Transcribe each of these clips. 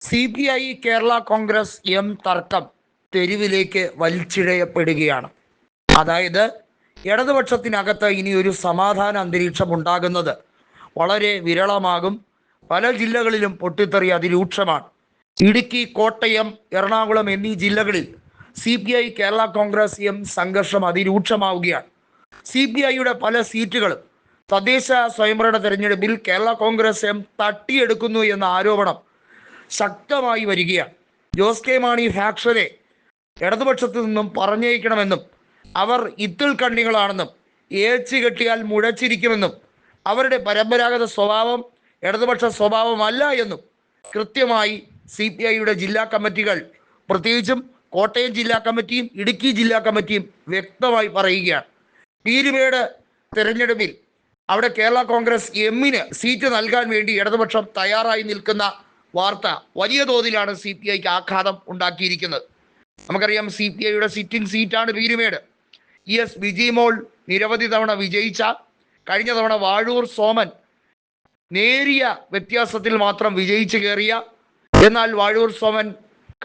CPI Kerala Congress M തർക്കം തെരുവിലേക്ക് വലിച്ചിഴയപ്പെടുകയാണ്. അതായത് ഇടതുപക്ഷത്തിനകത്ത് ഇനി ഒരു സമാധാന അന്തരീക്ഷം ഉണ്ടാകുന്നത് വളരെ വിരളമാകും. പല ജില്ലകളിലും പൊട്ടിത്തെറി അതിരൂക്ഷമാണ്. ഇടുക്കി, കോട്ടയം, എറണാകുളം എന്നീ ജില്ലകളിൽ CPI കേരള കോൺഗ്രസ് എം സംഘർഷം അതിരൂക്ഷമാവുകയാണ്. CPIയുടെ പല സീറ്റുകളും തദ്ദേശ സ്വയംഭരണ തെരഞ്ഞെടുപ്പിൽ കേരള കോൺഗ്രസ് എം തട്ടിയെടുക്കുന്നു എന്ന ആരോപണം ശക്തമായി വരികയാണ്. ജോസ് കെ മാണി ഫാക്ഷനെ ഇടതുപക്ഷത്തു നിന്നും പറഞ്ഞയക്കണമെന്നും അവർ ഇത്തിൾ കണ്ണികളാണെന്നും ഏച്ചു കെട്ടിയാൽ മുഴച്ചിരിക്കുമെന്നും അവരുടെ പരമ്പരാഗത സ്വഭാവം ഇടതുപക്ഷ സ്വഭാവമല്ല എന്നും കൃത്യമായി CPIയുടെ ജില്ലാ കമ്മിറ്റികൾ, പ്രത്യേകിച്ചും കോട്ടയം ജില്ലാ കമ്മിറ്റിയും ഇടുക്കി ജില്ലാ കമ്മിറ്റിയും വ്യക്തമായി പറയുകയാണ്. പീരുമേട് തെരഞ്ഞെടുപ്പിൽ അവിടെ കേരള കോൺഗ്രസ് എമ്മിന് സീറ്റ് നൽകാൻ വേണ്ടി ഇടതുപക്ഷം തയ്യാറായി നിൽക്കുന്ന വാർത്ത വലിയ തോതിലാണ് CPIക്ക് ആഘാതം ഉണ്ടാക്കിയിരിക്കുന്നത്. നമുക്കറിയാം, CPIയുടെ സിറ്റിംഗ് സീറ്റാണ് പീരുമേട്. ES വിജിമോൾ നിരവധി തവണ വിജയിച്ച, കഴിഞ്ഞ തവണ വാഴൂർ സോമൻ നേരിയ വ്യത്യാസത്തിൽ മാത്രം വിജയിച്ചു കയറിയ, എന്നാൽ വാഴൂർ സോമൻ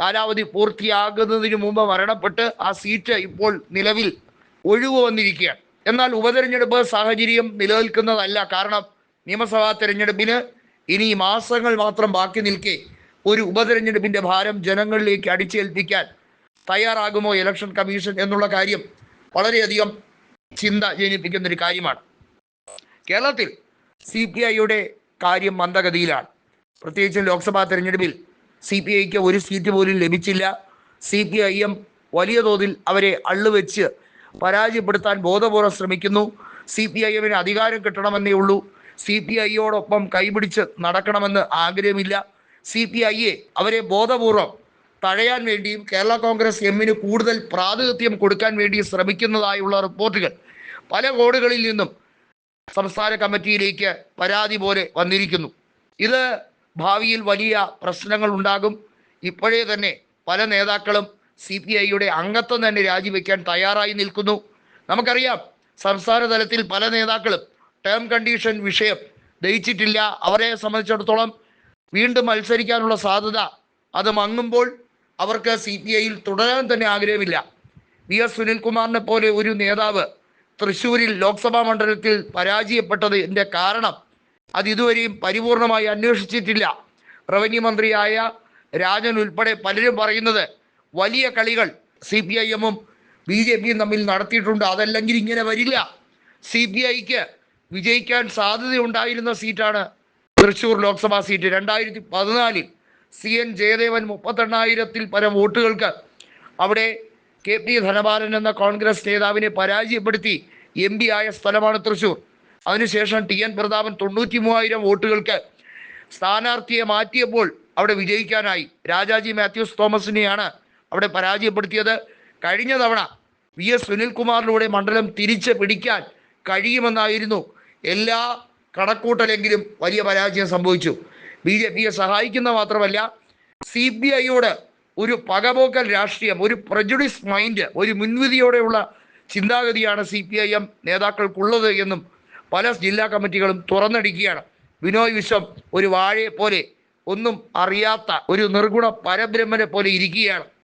കാലാവധി പൂർത്തിയാകുന്നതിന് മുമ്പ് മരണപ്പെട്ട് ആ സീറ്റ് ഇപ്പോൾ നിലവിൽ ഒഴിവ് വന്നിരിക്കുകയാണ്. എന്നാൽ ഉപതെരഞ്ഞെടുപ്പ് സാഹചര്യം നിലനിൽക്കുന്നതല്ല. കാരണം നിയമസഭാ തെരഞ്ഞെടുപ്പിന് ഇനി മാസങ്ങൾ മാത്രം ബാക്കി നിൽക്കെ ഒരു ഉപതെരഞ്ഞെടുപ്പിന്റെ ഭാരം ജനങ്ങളിലേക്ക് അടിച്ചേൽപ്പിക്കാൻ തയ്യാറാകുമോ ഇലക്ഷൻ കമ്മീഷൻ എന്നുള്ള കാര്യം വളരെയധികം ചിന്ത ജനിപ്പിക്കുന്ന ഒരു കാര്യമാണ്. കേരളത്തിൽ CPIയുടെ കാര്യം മന്ദഗതിയിലാണ്. പ്രത്യേകിച്ചും ലോക്സഭാ തെരഞ്ഞെടുപ്പിൽ CPIക്ക് ഒരു സീറ്റ് പോലും ലഭിച്ചില്ല. CPIM വലിയ തോതിൽ അവരെ അള്ളുവെച്ച് പരാജയപ്പെടുത്താൻ ബോധപൂർവ്വം ശ്രമിക്കുന്നു. CPIMന് അധികാരം കിട്ടണമെന്നേ ഉള്ളൂ. CPIയോടൊപ്പം കൈപിടിച്ച് നടക്കണമെന്ന് ആഗ്രഹമില്ല. CPIയെ അവരെ ബോധപൂർവം തഴയാൻ വേണ്ടിയും കേരള കോൺഗ്രസ് എമ്മിന് കൂടുതൽ പ്രാതിനിധ്യം കൊടുക്കാൻ വേണ്ടി ശ്രമിക്കുന്നതായുള്ള റിപ്പോർട്ടുകൾ പല കോണുകളിൽ നിന്നും സംസ്ഥാന കമ്മിറ്റിയിലേക്ക് പരാതി പോലെ വന്നിരിക്കുന്നു. ഇത് ഭാവിയിൽ വലിയ പ്രശ്നങ്ങൾ ഉണ്ടാകും. ഇപ്പോഴേ തന്നെ പല നേതാക്കളും CPIയുടെ അംഗത്വം തന്നെ രാജിവെക്കാൻ തയ്യാറായി നിൽക്കുന്നു. നമുക്കറിയാം, സംസ്ഥാന തലത്തിൽ പല നേതാക്കളും ടേം കണ്ടീഷൻ വിഷയം ദഹിച്ചിട്ടില്ല. അവരെ സംബന്ധിച്ചിടത്തോളം വീണ്ടും മത്സരിക്കാനുള്ള സാധ്യത അത് മങ്ങുമ്പോൾ അവർക്ക് CPIയിൽ തുടരാൻ തന്നെ ആഗ്രഹമില്ല. VS സുനിൽകുമാറിനെ പോലെ ഒരു നേതാവ് തൃശ്ശൂരിൽ ലോക്സഭാ മണ്ഡലത്തിൽ പരാജയപ്പെട്ടതിൻ്റെ കാരണം അത് ഇതുവരെയും പരിപൂർണമായി അന്വേഷിച്ചിട്ടില്ല. റവന്യൂ മന്ത്രിയായ രാജൻ ഉൾപ്പെടെ പലരും പറയുന്നത് വലിയ കളികൾ CPIMും BJPയും തമ്മിൽ നടത്തിയിട്ടുണ്ട്. അതല്ലെങ്കിൽ ഇങ്ങനെ വരില്ല. CPIക്ക് വിജയിക്കാൻ സാധ്യതയുണ്ടായിരുന്ന സീറ്റാണ് തൃശ്ശൂർ ലോക്സഭാ സീറ്റ്. 2014 CN ജയദേവൻ 38,000-ൽ പരം വോട്ടുകൾക്ക് അവിടെ KP ധനപാലൻ എന്ന കോൺഗ്രസ് നേതാവിനെ പരാജയപ്പെടുത്തി MP ആയ സ്ഥലമാണ് തൃശ്ശൂർ. അതിനുശേഷം TN പ്രതാപൻ 93,000 വോട്ടുകൾക്ക് സ്ഥാനാർത്ഥിയെ മാറ്റിയപ്പോൾ അവിടെ വിജയിക്കാനായി. രാജാജി മാത്യൂസ് തോമസിനെയാണ് അവിടെ പരാജയപ്പെടുത്തിയത്. കഴിഞ്ഞ തവണ VS സുനിൽകുമാറിലൂടെ മണ്ഡലം തിരിച്ച് പിടിക്കാൻ കഴിയുമെന്നായിരുന്നു എല്ലാ കണക്കൂട്ടലെങ്കിലും വലിയ പരാജയം സംഭവിച്ചു. BJPയെ സഹായിക്കുന്ന മാത്രമല്ല, CPIയോട് ഒരു പകപോക്കൽ രാഷ്ട്രീയം, ഒരു പ്രജുഡിസ് മൈൻഡ്, ഒരു മുൻവിധിയോടെയുള്ള ചിന്താഗതിയാണ് CPIM നേതാക്കൾക്കുള്ളത് എന്നും പല ജില്ലാ കമ്മിറ്റികളും തുറന്നടിക്കുകയാണ്. ബിനോയ് വിശ്വം ഒരു വാഴയെ പോലെ, ഒന്നും അറിയാത്ത ഒരു നിർഗുണ പരബ്രഹ്മനെ പോലെ ഇരിക്കുകയാണ്.